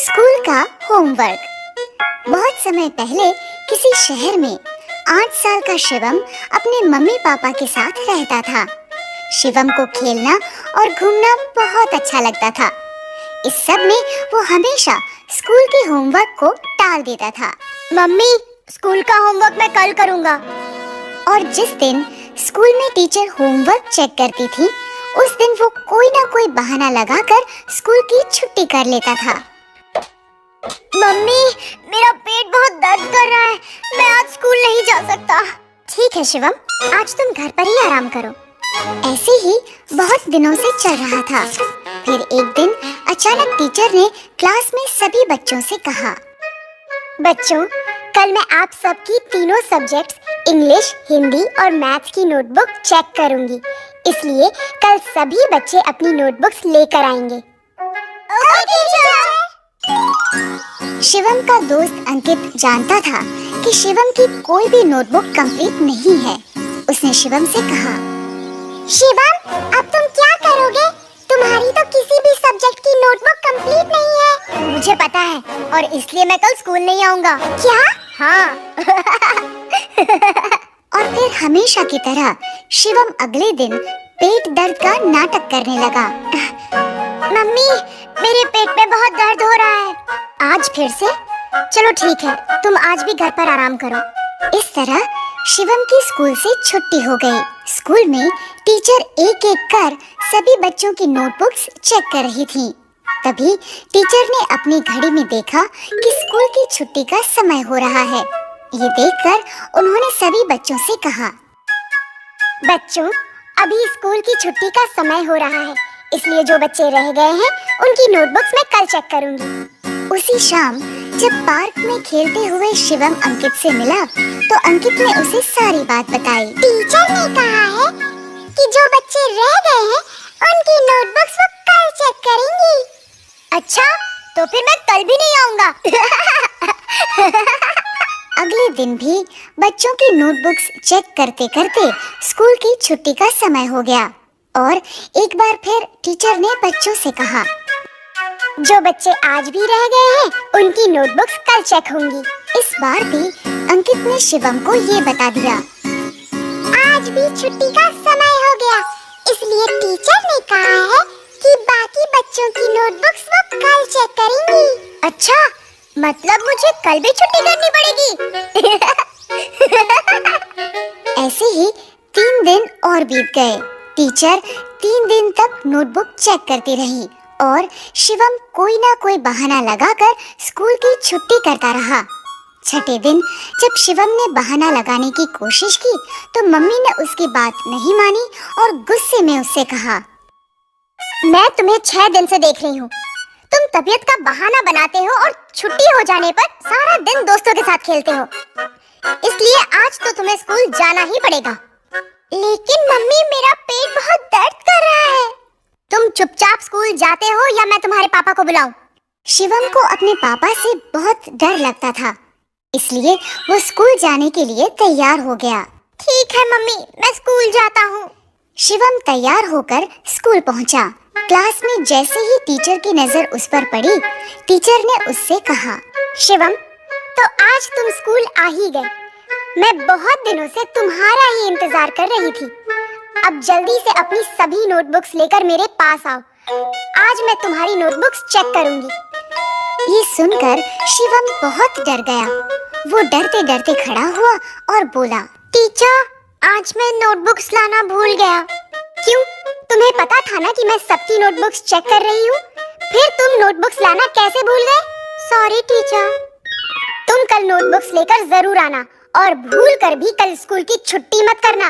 School का homework. बहुत समय पहले किसी शहर में 8 साल का शिवम अपने मम्मी पापा के साथ रहता था। शिवम को खेलना और घूमना बहुत अच्छा लगता था। इस सब में वो हमेशा स्कूल के होमवर्क को टाल देता था। मम्मी, स्कूल का होमवर्क मैं कल करूँगा। और जिस दिन स्कूल में टीचर होमवर्क चेक करती थी, उस दिन वो कोई ना कोई बहाना लगाकर स्कूल की छुट्टी कर लेता था। मम्मी, मेरा पेट बहुत दर्द कर रहा है, मैं आज स्कूल नहीं जा सकता। ठीक है शिवम, आज तुम घर पर ही आराम करो। ऐसे ही बहुत दिनों से चल रहा था। फिर एक दिन अचानक टीचर ने क्लास में सभी बच्चों से कहा, बच्चों, कल मैं आप सबकी तीनों सब्जेक्ट्स इंग्लिश, हिंदी और मैथ्स की नोटबुक चेक करूंगी। इसलिए कल सभी बच्चे अपनी नोटबुक्स लेकर आएंगे। Okay teacher. शिवम का दोस्त अंकित जानता था कि शिवम की कोई भी नोटबुक कंप्लीट नहीं है। उसने शिवम से कहा, शिवम, अब तुम क्या करोगे? तुम्हारी तो किसी भी सब्जेक्ट की नोटबुक कंप्लीट नहीं है। मुझे पता है और इसलिए मैं कल स्कूल नहीं आऊंगा। क्या? हाँ। और फिर हमेशा की तरह शिवम अगले दिन पेट दर्द का नाटक करने लगा। मम्मी, मेरे पेट में बहुत दर्द हो रहा है। आज फिर से? चलो ठीक है, तुम आज भी घर पर आराम करो। इस तरह शिवम की स्कूल से छुट्टी हो गई। स्कूल में टीचर एक एक कर सभी बच्चों की नोटबुक्स चेक कर रही थी। तभी टीचर ने अपनी घड़ी में देखा कि स्कूल की छुट्टी का समय हो रहा है। ये देखकर उन्होंने सभी बच्चों से कहा, बच्चों, अभी स्कूल की छुट्टी का समय हो रहा है, इसलिए जो बच्चे रह गए हैं उनकी नोटबुक्स मैं कल चेक करूंगी। उसी शाम जब पार्क में खेलते हुए शिवम अंकित से मिला तो अंकित ने उसे सारी बात बताई। टीचर ने कहा है कि जो बच्चे रह गए हैं उनकी नोटबुक्स वो कल चेक करेंगी। अच्छा, तो फिर मैं कल भी नहीं आऊंगा। अगले दिन भी बच्चों की नोटबुक्स चेक करते करते स्कूल की छुट्टी का समय हो गया और एक बार फिर टीचर ने बच्चों से कहा, जो बच्चे आज भी रह गए हैं उनकी नोटबुक्स कल चेक होंगी। इस बार भी अंकित ने शिवम को ये बता दिया, आज भी छुट्टी का समय हो गया, इसलिए टीचर ने कहा है कि बाकी बच्चों की नोटबुक्स वो कल चेक करेंगी। अच्छा, मतलब मुझे कल भी छुट्टी करनी पड़ेगी। ऐसे ही 3 दिन और बीत गए। टीचर 3 दिन तक नोटबुक चेक करती रही और शिवम कोई ना कोई बहाना लगाकर स्कूल की छुट्टी करता रहा। छठे दिन जब शिवम ने बहाना लगाने की कोशिश की तो मम्मी ने उसकी बात नहीं मानी और गुस्से में उससे कहा, मैं तुम्हें 6 दिन से देख रही हूँ। तुम तबीयत का बहाना बनाते हो और छुट्टी हो जाने पर सारा दिन दोस्तों के साथ खेलते हो। इसलिए आज तो तुम्हें स्कूल जाना ही पड़ेगा। लेकिन मम्मी, मेरा पेट बहुत दर्द कर रहा है। तुम चुपचाप स्कूल जाते हो या मैं तुम्हारे पापा को बुलाऊं? शिवम को अपने पापा से बहुत डर लगता था, इसलिए वो स्कूल जाने के लिए तैयार हो गया। ठीक है मम्मी, मैं स्कूल जाता हूँ। शिवम तैयार होकर स्कूल पहुंचा। क्लास में जैसे ही टीचर की नजर उस पर पड़ी, टीचर ने उससे कहा, शिवम, तो आज तुम स्कूल आ ही गए। मैं बहुत दिनों से तुम्हारा ही इंतजार कर रही थी। अब जल्दी से अपनी सभी नोटबुक्स लेकर मेरे पास आओ। आज मैं तुम्हारी नोटबुक्स चेक करूंगी। ये सुनकर शिवम बहुत डर गया। वो डरते डरते खड़ा हुआ और बोला, टीचर, आज मैं नोटबुक्स लाना भूल गया। क्यों? तुम्हें पता था ना कि मैं सबकी नोटबुक्स चेक कर रही हूँ। फिर तुम नोटबुक्स लाना कैसे भूल गए? Sorry teacher. तुम कल नोटबुक्स लेकर जरूर आना और भूल कर भी कल स्कूल की छुट्टी मत करना।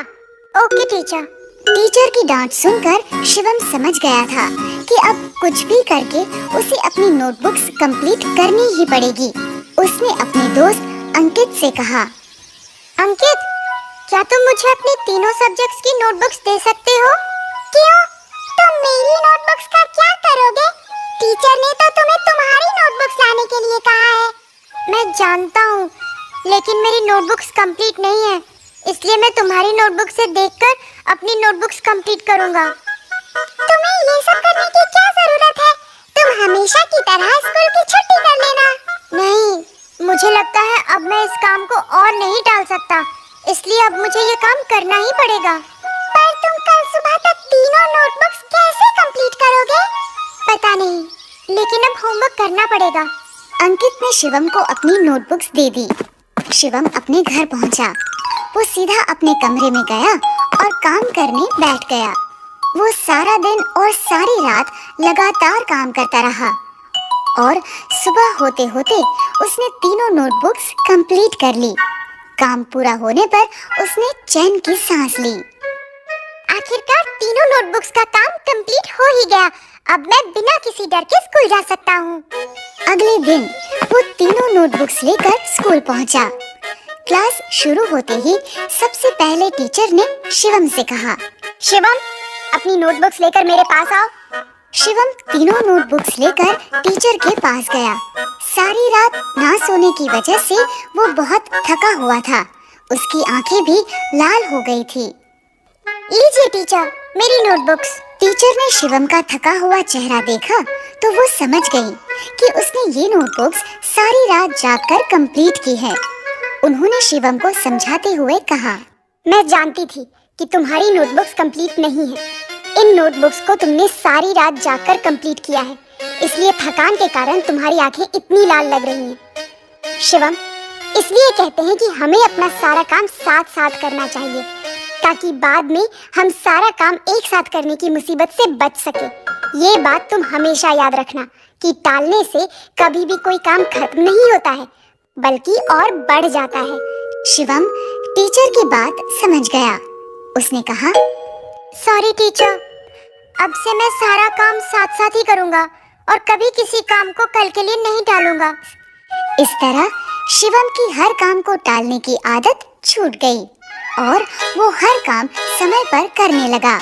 Okay teacher. टीचर की डांट सुनकर शिवम समझ गया था कि अब कुछ भी करके उसे अपनी नोटबुक्स कंप्लीट करनी ही पड़ेगी। उसने अपने दोस्त अंकित से कहा, अंकित, क्या तुम मुझे अपने तीनों सब्जेक्ट्स की नोटबुक्स दे सकते हो? क्यों? तुम मेरी नोटबुक्स का क्या करोगे? टीचर ने तो तुम्हें तुम्हारी नोटबुक्स लाने के लिए कहा है। मैं जानता हूँ, लेकिन मेरी नोटबुक्स कंप्लीट नहीं है, इसलिए मैं तुम्हारी नोटबुक से देखकर अपनी नोटबुक्स कंप्लीट करूँगा। तुम्हें ये सब करने की क्या जरूरत है? तुम हमेशा की तरह स्कूल की छुट्टी कर लेना। नहीं, मुझे लगता है अब मैं इस काम को और नहीं टाल सकता, इसलिए अब मुझे ये काम करना ही पड़ेगा। पर तुम कल सुबह तक तीनों नोटबुक्स कैसे कंप्लीट करोगे? पता नहीं, लेकिन अब होमवर्क करना पड़ेगा। अंकित ने शिवम को अपनी नोटबुक्स दे दी। शिवम अपने घर पहुंचा। वो सीधा अपने कमरे में गया और काम करने बैठ गया। वो सारा दिन और सारी रात लगातार काम करता रहा और सुबह होते होते उसने तीनों नोटबुक्स कंप्लीट कर ली। काम पूरा होने पर उसने चैन की सांस ली। आखिरकार तीनों नोटबुक्स का काम कंप्लीट हो ही गया। अब मैं बिना किसी डर के स्कूल जा सकता हूँ। अगले दिन वो तीनों नोटबुक्स लेकर स्कूल पहुंचा। क्लास शुरू होते ही सबसे पहले टीचर ने शिवम से कहा, शिवम, अपनी नोटबुक्स लेकर मेरे पास आओ। शिवम तीनों नोटबुक्स लेकर टीचर के पास गया। सारी रात ना सोने की वजह से वो बहुत थका हुआ था। उसकी आंखें भी लाल हो गई थी। लीजिए टीचर, मेरी नोटबुक्स। टीचर ने शिवम का थका हुआ चेहरा देखा तो वो समझ गई कि उसने ये नोटबुक्स सारी रात जागकर कंप्लीट की है। उन्होंने शिवम को समझाते हुए कहा, मैं जानती थी कि तुम्हारी नोटबुक्स कंप्लीट नहीं है। इन नोटबुक्स को तुमने सारी रात जागकर कंप्लीट किया है, इसलिए थकान के कारण तुम्हारी आंखें इतनी लाल लग रही हैं। शिवम, इसलिए कहते हैं कि हमें अपना सारा काम साथ साथ करना चाहिए, ताकि बाद में हम सारा काम एक साथ करने की मुसीबत से बच सके। ये बात तुम हमेशा याद रखना कि टालने से कभी भी कोई काम खत्म नहीं होता है, बल्कि और बढ़ जाता है। शिवम टीचर की बात समझ गया। उसने कहा, सॉरी टीचर, अब से मैं सारा काम साथ साथ ही करूँगा और कभी किसी काम को कल के लिए नहीं टालूंगा। इस तरह शिवम की हर काम को टालने की आदत छूट गई और वो हर काम समय पर करने लगा।